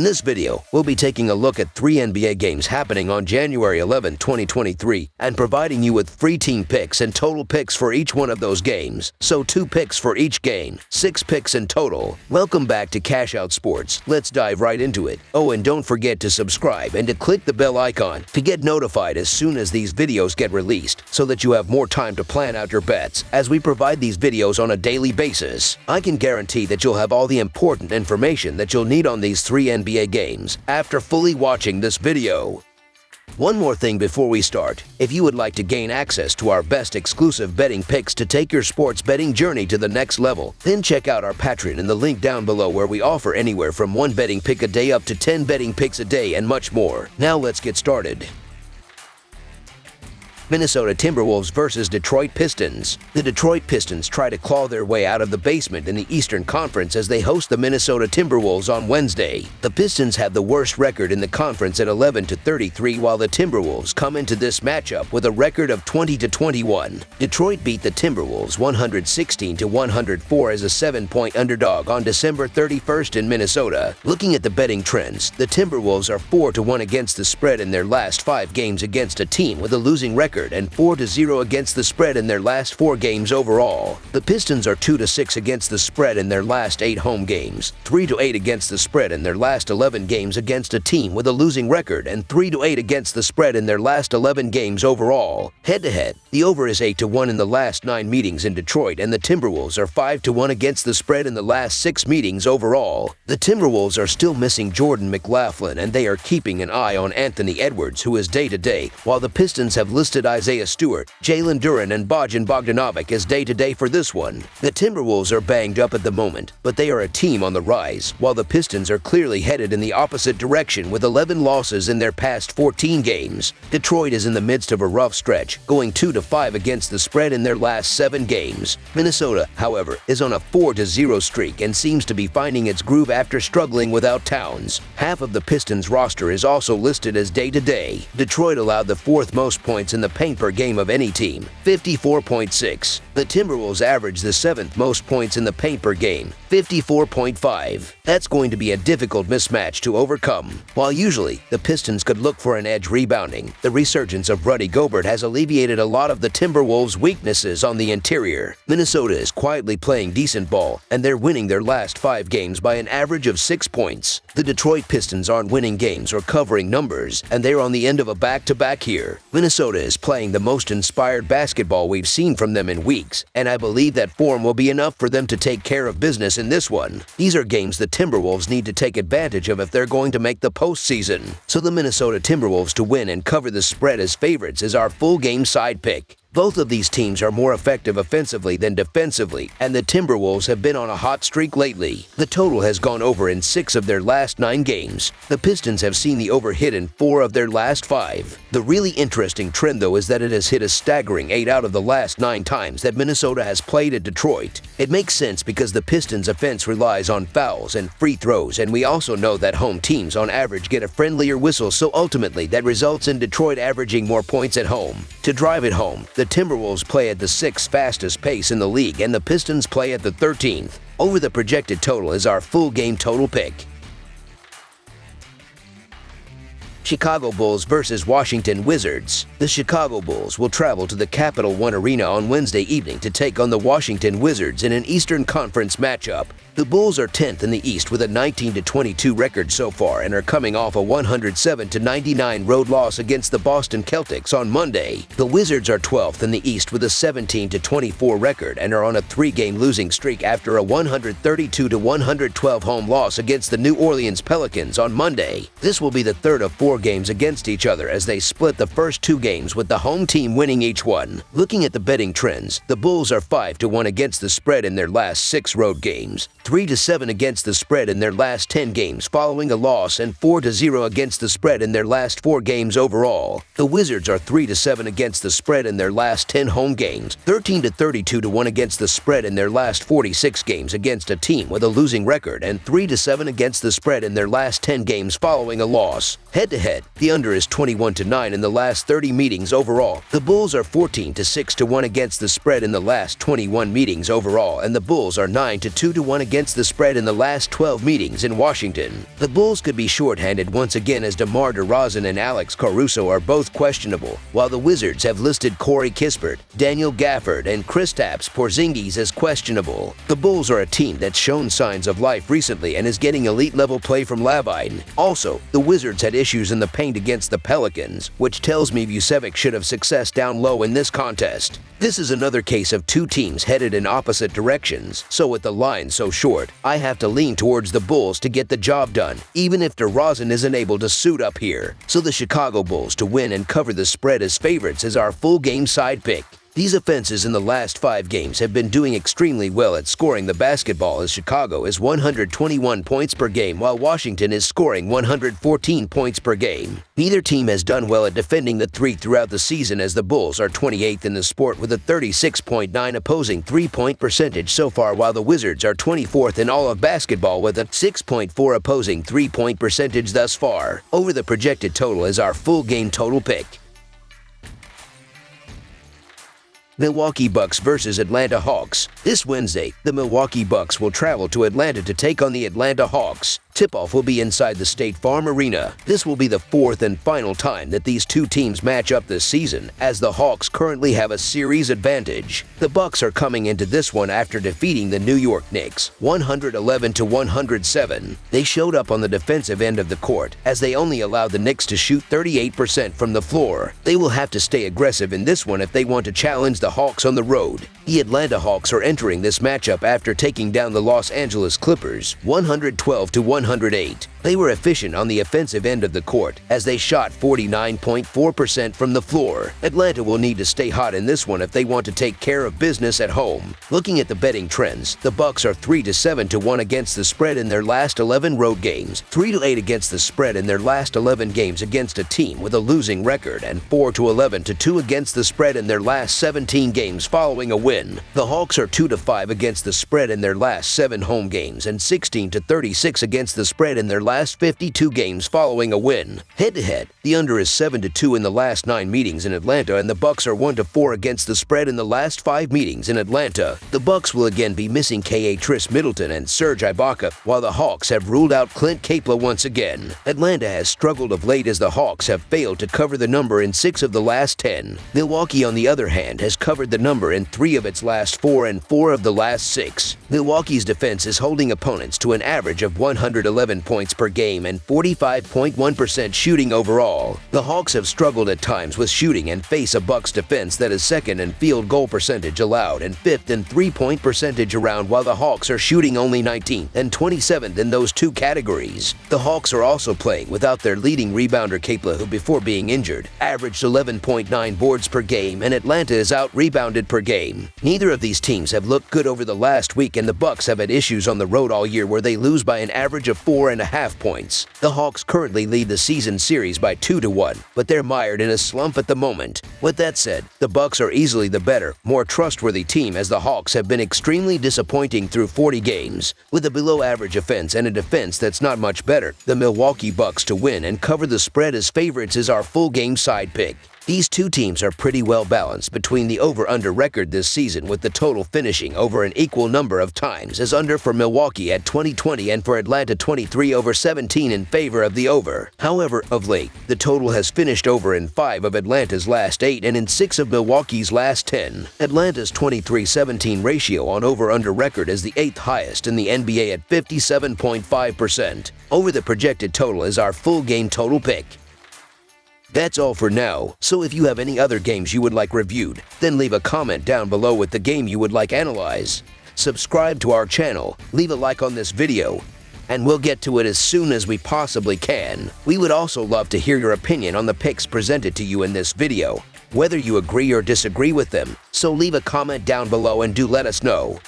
In this video, we'll be taking a look at 3 NBA games happening on January 11, 2023, and providing you with free team picks and total picks for each one of those games. So 2 picks for each game, 6 picks in total. Welcome back to Cash Out Sports. Let's dive right into it. Oh, and don't forget to subscribe and to click the bell icon to get notified as soon as these videos get released, so that you have more time to plan out your bets as we provide these videos on a daily basis. I can guarantee that you'll have all the important information that you'll need on these 3 NBA games after fully watching this video. One more thing before we start. If you would like to gain access to our best exclusive betting picks to take your sports betting journey to the next level, then check out our Patreon in the link down below, where we offer anywhere from 1 betting pick a day up to 10 betting picks a day and much more. Now let's get started. Minnesota Timberwolves versus Detroit Pistons. The Detroit Pistons try to claw their way out of the basement in the Eastern Conference as they host the Minnesota Timberwolves on Wednesday. The Pistons have the worst record in the conference at 11-33, while the Timberwolves come into this matchup with a record of 20-21. Detroit beat the Timberwolves 116-104 as a 7-point underdog on December 31st in Minnesota. Looking at the betting trends, the Timberwolves are 4-1 against the spread in their last 5 games against a team with a losing record, and 4-0 against the spread in their last 4 games overall. The Pistons are 2-6 against the spread in their last 8 home games, 3-8 against the spread in their last 11 games against a team with a losing record, and 3-8 against the spread in their last 11 games overall. Head-to-head, the over is 8-1 in the last 9 meetings in Detroit, and the Timberwolves are 5-1 against the spread in the last 6 meetings overall. The Timberwolves are still missing Jordan McLaughlin, and they are keeping an eye on Anthony Edwards, who is day-to-day, while the Pistons have listed Isaiah Stewart, Jalen Duren, and Bojan Bogdanovic as day-to-day for this one. The Timberwolves are banged up at the moment, but they are a team on the rise, while the Pistons are clearly headed in the opposite direction with 11 losses in their past 14 games. Detroit is in the midst of a rough stretch, going 2-5 against the spread in their last 7 games. Minnesota, however, is on a 4-0 streak and seems to be finding its groove after struggling without Towns. Half of the Pistons roster is also listed as day-to-day. Detroit allowed the 4th most points in the paint per game of any team, 54.6. The Timberwolves average the 7th most points in the paint per game, 54.5. That's going to be a difficult mismatch to overcome. While usually the Pistons could look for an edge rebounding, the resurgence of Rudy Gobert has alleviated a lot of the Timberwolves' weaknesses on the interior. Minnesota is quietly playing decent ball, and they're winning their last 5 games by an average of 6 points. The Detroit Pistons aren't winning games or covering numbers, and they're on the end of a back-to-back here. Minnesota is playing the most inspired basketball we've seen from them in weeks, and I believe that form will be enough for them to take care of business in this one. These are games the Timberwolves need to take advantage of if they're going to make the postseason. So the Minnesota Timberwolves to win and cover the spread as favorites is our full game side pick. Both of these teams are more effective offensively than defensively, and the Timberwolves have been on a hot streak lately. The total has gone over in 6 of their last 9 games. The Pistons have seen the over hit in 4 of their last 5. The really interesting trend, though, is that it has hit a staggering 8 out of the last 9 times that Minnesota has played at Detroit. It makes sense because the Pistons' offense relies on fouls and free throws, and we also know that home teams on average get a friendlier whistle, so ultimately that results in Detroit averaging more points at home. To drive it home, the Timberwolves play at the 6th fastest pace in the league, and the Pistons play at the 13th. Over the projected total is our full game total pick. Chicago Bulls versus Washington Wizards. The Chicago Bulls will travel to the Capital One Arena on Wednesday evening to take on the Washington Wizards in an Eastern Conference matchup. The Bulls are 10th in the East with a 19-22 record so far, and are coming off a 107-99 road loss against the Boston Celtics on Monday. The Wizards are 12th in the East with a 17-24 record and are on a 3-game losing streak after a 132-112 home loss against the New Orleans Pelicans on Monday. This will be the 3rd of 4 games against each other, as they split the first 2 games with the home team winning each one. Looking at the betting trends, the Bulls are 5-1 against the spread in their last 6 road games, 3-7 against the spread in their last 10 games following a loss, and 4-0 against the spread in their last 4 games overall. The Wizards are 3-7 against the spread in their last 10 home games, 13-32-1 against the spread in their last 46 games against a team with a losing record, and 3-7 against the spread in their last 10 games following a loss. Head-to-head, Head-to-head, the under is 21-9 in the last 30 meetings overall. The Bulls are 14-6-1 against the spread in the last 21 meetings overall, and the Bulls are 9-2-1 against the spread in the last 12 meetings in Washington. The Bulls could be shorthanded once again as DeMar DeRozan and Alex Caruso are both questionable, while the Wizards have listed Corey Kispert, Daniel Gafford, and Kristaps Porzingis as questionable. The Bulls are a team that's shown signs of life recently and is getting elite-level play from Lavine. Also, the Wizards had issues in the paint against the Pelicans, which tells me Vucevic should have success down low in this contest. This is another case of two teams headed in opposite directions, so with the line so short, I have to lean towards the Bulls to get the job done, even if DeRozan isn't able to suit up here. So the Chicago Bulls to win and cover the spread as favorites is our full game side pick. These offenses in the last 5 games have been doing extremely well at scoring the basketball, as Chicago is 121 points per game while Washington is scoring 114 points per game. Neither team has done well at defending the three throughout the season, as the Bulls are 28th in the sport with a 36.9 opposing three-point percentage so far, while the Wizards are 24th in all of basketball with a 6.4 opposing three-point percentage thus far. Over the projected total is our full game total pick. Milwaukee Bucks versus Atlanta Hawks. This Wednesday, the Milwaukee Bucks will travel to Atlanta to take on the Atlanta Hawks. Tip-off will be inside the State Farm Arena. This will be the 4th and final time that these two teams match up this season, as the Hawks currently have a series advantage. The Bucks are coming into this one after defeating the New York Knicks 111-107. They showed up on the defensive end of the court, as they only allowed the Knicks to shoot 38% from the floor. They will have to stay aggressive in this one if they want to challenge the Hawks on the road. The Atlanta Hawks are entering this matchup after taking down the Los Angeles Clippers 112-108. They were efficient on the offensive end of the court, as they shot 49.4% from the floor. Atlanta will need to stay hot in this one if they want to take care of business at home. Looking at the betting trends, the Bucks are 3-7-1 against the spread in their last 11 road games, 3-8 against the spread in their last 11 games against a team with a losing record, and 4-11-2 against the spread in their last 17 games following a win. The Hawks are 2-5 against the spread in their last 7 home games and 16-36 against the spread in their last 52 games following a win. Head-to-head, the under is 7-2 in the last 9 meetings in Atlanta, and the Bucks are 1-4 against the spread in the last 5 meetings in Atlanta. The Bucks will again be missing K.A. Tris Middleton and Serge Ibaka, while the Hawks have ruled out Clint Capela once again. Atlanta has struggled of late, as the Hawks have failed to cover the number in 6 of the last 10. Milwaukee, on the other hand, has covered the number in 3 of its last 4 and 4 of the last 6. Milwaukee's defense is holding opponents to an average of 111 points per game and 45.1% shooting overall. The Hawks have struggled at times with shooting and face a Bucks defense that is 2nd in field goal percentage allowed and 5th in three-point percentage around, while the Hawks are shooting only 19th and 27th in those two categories. The Hawks are also playing without their leading rebounder Capela, who before being injured averaged 11.9 boards per game, and Atlanta is out-rebounded per game. Neither of these teams have looked good over the last week, and the Bucks have had issues on the road all year where they lose by an average of 4.5 points. The Hawks currently lead the season series by 2-1, but they're mired in a slump at the moment. With that said, the Bucks are easily the better, more trustworthy team, as the Hawks have been extremely disappointing through 40 games. With a below-average offense and a defense that's not much better, the Milwaukee Bucks to win and cover the spread as favorites is our full game side pick. These two teams are pretty well balanced between the over-under record this season, with the total finishing over an equal number of times, as under for Milwaukee at 20-20 and for Atlanta 23/17 in favor of the over. However, of late, the total has finished over in 5 of Atlanta's last 8 and in 6 of Milwaukee's last 10. Atlanta's 23-17 ratio on over-under record is the 8th highest in the NBA at 57.5%. Over the projected total is our full game total pick. That's all for now, so if you have any other games you would like reviewed, then leave a comment down below with the game you would like analyzed. Subscribe to our channel, leave a like on this video, and we'll get to it as soon as we possibly can. We would also love to hear your opinion on the picks presented to you in this video, whether you agree or disagree with them, so leave a comment down below and do let us know.